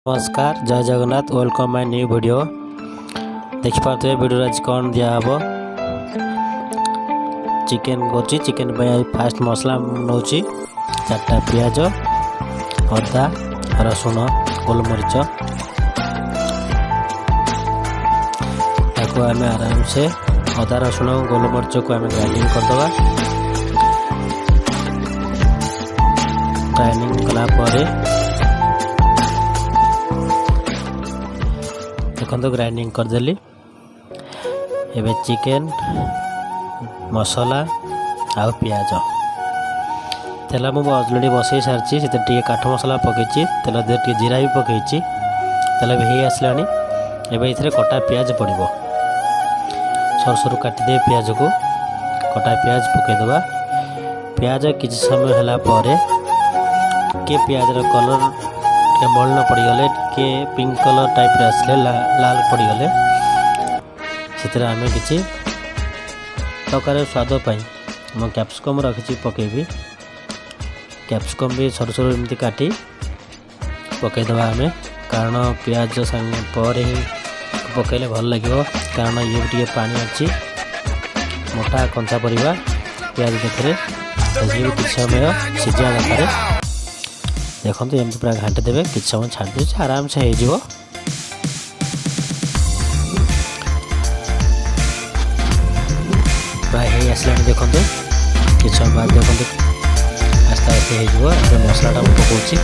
नमस्कार जय Jagannath welcome my new video देखिपे वीडियो आज कौन दिया हम चिकेन गोची चिकेन फास्ट मसला नौ चार्टा पियाज अदा रसुण गोलमरीच ताको आम आराम से अदा रसुण गोलमरीच को आम ग्राइंडिंग करदे। ग्राइंडिंग कलापर देखो ग्राइंडिंग करदेली। एबे चिकेन मसला आउ पियाज तेल मुझे अलरेडी बसई सारी से काठ मसला पकई तेल टे जीरा भी पकई तेल भी हो आसला। एबे इथरे कटा पियाज पड़ो सर सर काटिदे पियाज को कटा पियाज पकईदबा। पियाज किसी समय है के पियाज कलर मलिन पड़गले के पिंक कलर टाइप आसले लाल पड़गले से आम कि प्रकार स्वाद मो कैप्सिकम रखी पकेबी। कैप्सिकम भी सर सर एमती काटी पकईदबा आम कारण पियाज संगे पर ही पकईले भल लगे कारण ये भी पानी अच्छी मोटा कंचा परिवा पियाज देखरे किसी समय सीझा दरकार। देखो एमती पूरा घाटी देवे कि समय छाड़ दे आराम से हो प्राय आसला। देखो कि समय बाद देखो आस्ते आस्ते हो मसलाटा पकाऊँ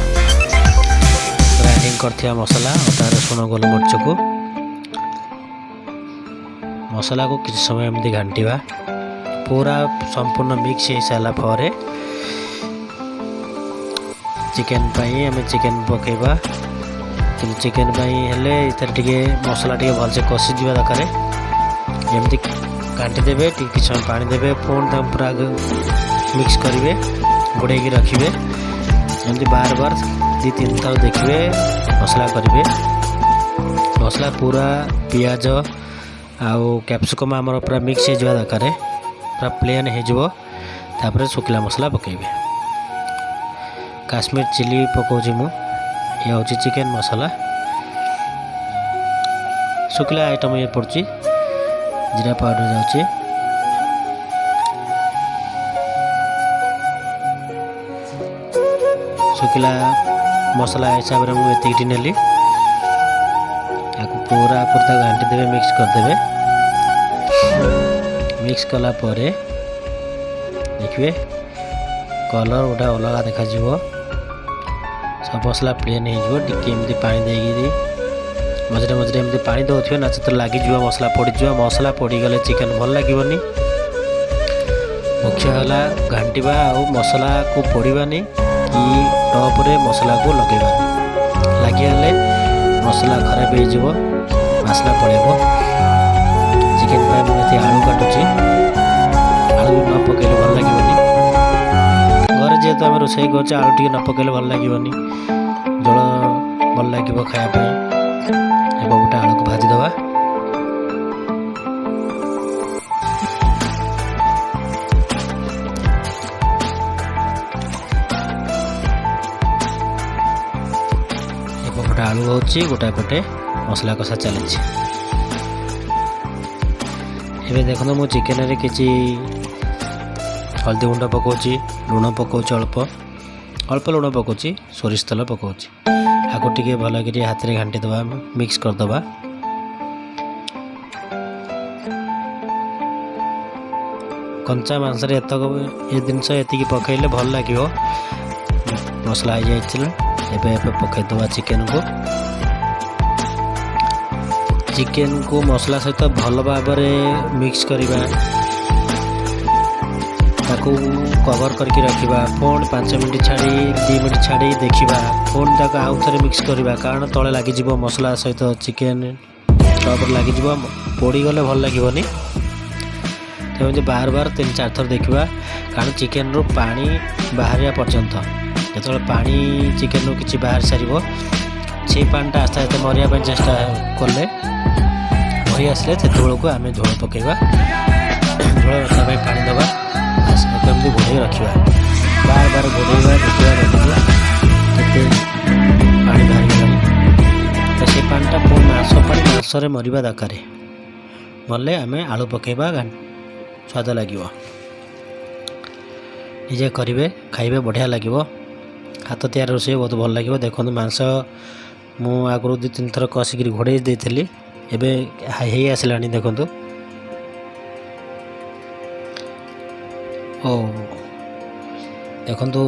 ग्राइंडिंग कर मसला अदा रसुण गोलमरीच को मसला को किसी समय एमती घांटा पूरा संपूर्ण मिक्स हो सारा पर चिकेन आम चिकेन पकेबा कि चिकेन इधर टे मसला टे भलसे कषिजा दरकार। एमती घाटी देवे कि समय पानी देवे पुणी पूरा मिक्स करेंगे घोड़े रखिए एमती बार बार 2-3 थर देखिए मसला करेंगे। मसला पूरा पियाज आउ कैप्सिकम आमर पूरा मिक्स हो दरकार पूरा प्लेन हो सुखला मसला पकेबे। काश्मीर चिली पकाऊँ मु ये हूँ चिकेन मसला शुखला आइटम ये पड़ी जीरा पाउडर जाऊँगी शुखला मसला हिसाब से मुझे नेली पूरा पूरा घाटी देवे मिक्स करदे। मिक्स कला परे देखिए कलर गोटा अलग देखा सब मसला प्लेन होमती पानी देगी मझे मझे एमती पानी दौर ना तो लगे मसला पड़ मसला पड़गले चिकेन भल लगे। मुख्य है घाटा आ मसला को पड़ानी कि टॉप रे मसला को लगेबानी लगे मसला खराब हो मसला पड़ेब। चिकेन मुझे आलू काटुची आलू न पकड़े भल लगे घर जेहेतु आम रोषे कर आलू टे न पकड़े भल लगे जल भल लगे खायापी गोटे आलू को भाजीदबा। गोटे आलू हो गोटे पटे मसला कषा चली। एबे देखो मो चिकेन रे किछि हल्दी गुंड पकाऊँ लुण पकाऊँ अल्प अल्प लुण पकाऊँ सोरिष तेल पकाऊँ आगे टे भल कि हाथ में घाटी दबा मिक्स करदबा। कंचा मांस ये जिनस ये पकईले भल लगे मसला हो जाए पकईदबा चिकेन को मसला सहित भल भाव मिक्स करवा ताकू कवर करके रखा पुणी 5 मिनट छाड़ी 2 मिनट छाड़ी देखा पुणी ताकू आउ थे मिक्स करवा कारण तले लगे मसला सहित चिकेन टॉप लगे पोड़गले भल लगे तो बार बार 3-4 थर देखा कारण चिकेन रू पानी बाहर पर्यंत जो पानी चिकेन रू कि बाहर सार से पानीटा आस्ते आस्ते मरिया चेष्टा कले मरी आसले से को आम झोल पकेबा झोल रखा पानी दबा एमती घोड़े रखा बार बार घोड़े देखा पानी बाहर ମାଂସରେ ମରିବା ଦରକାର, ମଲେ ଆମେ ଆଳୁ ପକାଇବା, ସ୍ୱାଦ ଲାଗିବ। ନିଜେ କରିବେ, ଖାଇବେ, ବଢ଼ିଆ ଲାଗିବ। ହାତ ତିଆରି ରୋଷେଇ ବହୁତ ଭଲ ଲାଗିବ। ଦେଖନ୍ତୁ ମାଂସ ମୁଁ ଆଗରୁ 2-3 ଥର କଷିକିରି ଘୋଡ଼େଇ ଦେଇଥିଲି, ଏବେ ହେଇ ଆସିଲାଣି ଦେଖନ୍ତୁ। ଓ ଦେଖନ୍ତୁ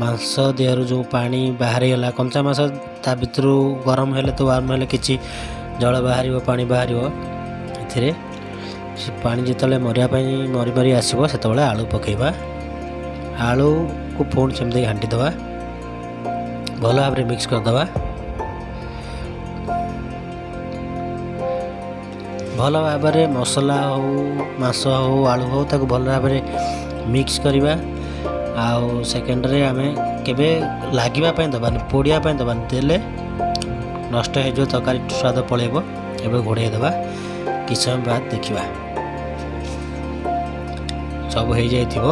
ମାଂସ ଦେହରୁ ଯେଉଁ ପାଣି ବାହାରିଗଲା, କଞ୍ଚା ମାଂସ ତା ଭିତରୁ ଗରମ ହେଲେ ତ ୱାର୍ମ ହେଲେ କିଛି ଜଳ ବାହାରିବ, ପାଣି ବାହାରିବ ଏଥିରେ। ସେ ପାଣି ଯେତେବେଳେ ମରିବା ପାଇଁ ମରି ଆସିବ ସେତେବେଳେ ଆଳୁ ପକାଇବା। ଆଳୁକୁ ପୁଣି ସେମିତି ଘାଣ୍ଟି ଦେବା, ଭଲ ଭାବରେ ମିକ୍ସ କରିଦେବା। ଭଲ ଭାବରେ ମସଲା ହେଉ, ମାଂସ ହେଉ, ଆଳୁ ହେଉ, ତାକୁ ଭଲ ଭାବରେ ମିକ୍ସ କରିବା। ଆଉ ସେକେଣ୍ଡରେ ଆମେ କେବେ ଲାଗିବା ପାଇଁ ଦେବାନି, ପୋଡ଼ିବା ପାଇଁ ଦେବାନି, ଦେଲେ ନଷ୍ଟ ହେଇଯିବ, ତରକାରୀ ସ୍ୱାଦ ପଳେଇବ। ଏବେ ଘୋଡ଼େଇ ଦେବା, କିଛି ସମୟ ବାଦ ଦେଖିବା। ସବୁ ହେଇଯାଇଥିବ।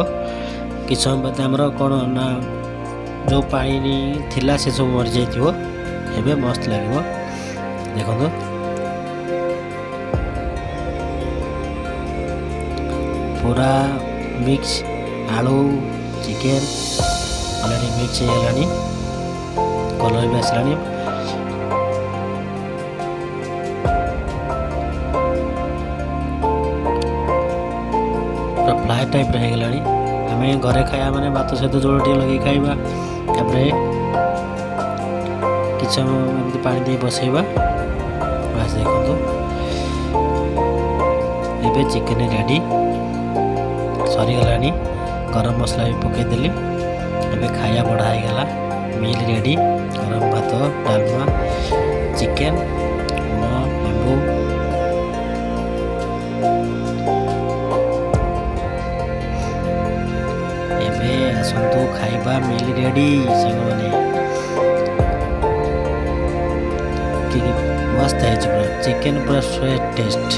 କିଛି ସମୟ ବାଦ ଆମର କ'ଣ ନା ଯେଉଁ ପାଣି ଥିଲା ସେସବୁ ମରିଯାଇଥିବ। ଏବେ ମସ୍ତ ଲାଗିବ। ଦେଖନ୍ତୁ ପୁରା ମିକ୍ସ ଆଳୁ ଚିକେନ୍ ଅଲରେଡ଼ି ମିକ୍ସ ହେଇଗଲାଣି, କଲର୍ ବି ଆସିଲାଣି। ପୁରା ଫ୍ରାଏ ଟାଇପ୍ର ହେଇଗଲାଣି। ଆମେ ଘରେ ଖାଇବା ମାନେ ଭାତ ସହିତ ଝୋଳ ଟିକେ ଲଗେଇ ଖାଇବା। ତାପରେ କିଛି ସମୟ ଏମିତି ପାଣି ଦେଇ ବସେଇବା। ବାସ୍ ଦେଖନ୍ତୁ ଏବେ ଚିକେନ୍ ରେଡ଼ି ସରିଗଲାଣି। ଗରମ ମସଲା ବି ପକାଇଦେଲି। ଏବେ ଖାଇବା ବଢ଼ା ହେଇଗଲା। Meal ready. ଗରମ ଭାତ, ଡାଲମା, ଚିକେନ୍, ଲେମ୍ବୁ। ଏବେ ଆସନ୍ତୁ ଖାଇବା। ମିଲ୍ ରେଡ଼ି ସାଙ୍ଗମାନେ। ମସ୍ତ ହେଇଛି ପୁରା। ଚିକେନ୍ ପୁରା ସ୍ୱେଟ୍ ଟେଷ୍ଟ।